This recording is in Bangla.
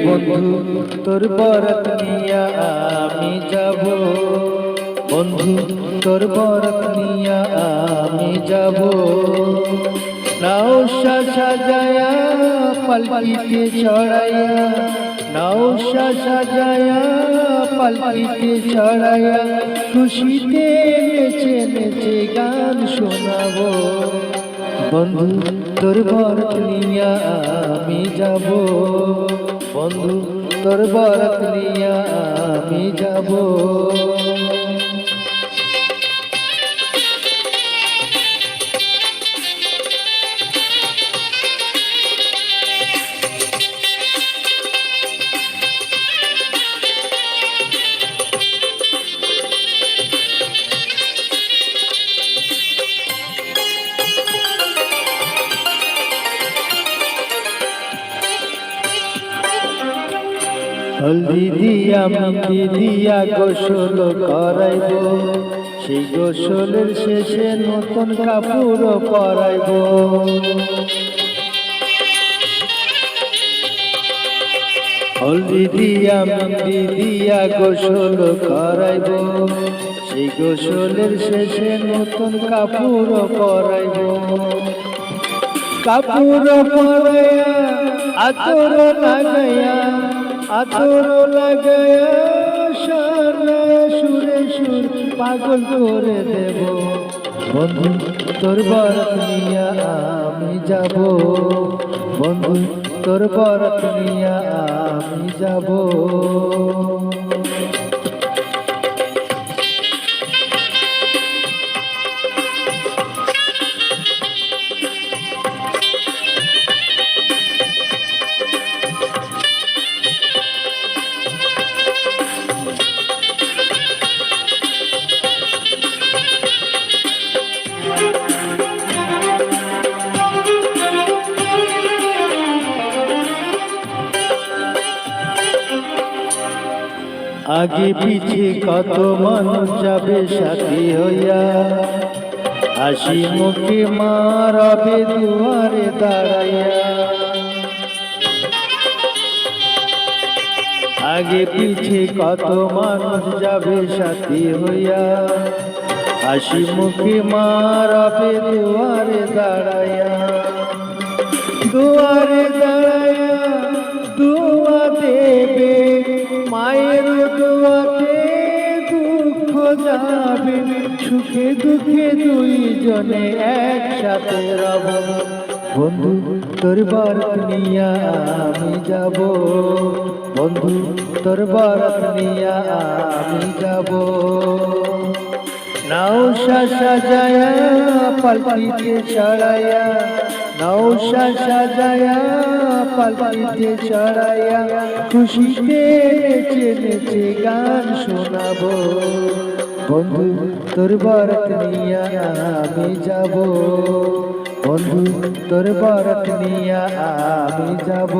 বন্ধু তোর বরাত নিয়া আমি যাব, বন্ধু তোর বরাত নিয়া আমি যাব। নৌশা সাজায়া পালকিতে চড়াইয়া, নৌশা সাজায়া পালকিতে চড়াইয়া, খুশিতে নেচে নেচে গান শোনাবো। বন্ধু তোর বরাত নিয়া আমি যাব, বন্ধু তোর বরাত নিয়া আমি যাব। হলদি দিয়া মেহেন্দি দিয়া গোসল করাইব, সেই গোসলের শেষে নতুন কাপড় পরাইব। হলদি দিয়া মেহেন্দি দিয়া গোসল করাইব, সেই গোসলের শেষে নতুন কাপড় পরাইব। কাপড় পরাইয়া আতর লাগাইয়া, আতর লাগায়া সারায়া সুরে সুর পাগল করে দেব। বন্ধু তোর বরাত নিয়া আমি যাব, বন্ধু তোর বরাত নিয়া আমি যাব। আগে পিছে কত মানুষ যাবে সাথী হইয়া, হাসি মুখে মারাবে দুয়ারে দাঁড়াইয়া। আগে পিছে কত মানুষ যাবে সাথী হইয়া, হাসি মুখে মারাবে দুয়ারে দাঁড়াইয়া। দুয়ারে দাঁড়াইয়া দুয়া দেবে, মায়ের দোয়াতে দুঃখ যাবে, সুখে দুঃখে দুইজনে একসাথে রব। বন্ধু তোর বরাত নিয়া আমি যাব, বন্ধু তোর বরাত নিয়া আমি যাব। নৌশা সাজায়া পালকিতে চড়াইয়া, নৌশা সাজায়া পালকিতে চড়াইয়া, খুশিতে নেচে নেচে গান শোনাবো। বন্ধু তোর বরাত নিয়া আমি যাব, বন্ধু তোর বরাত নিয়া আমি যাব।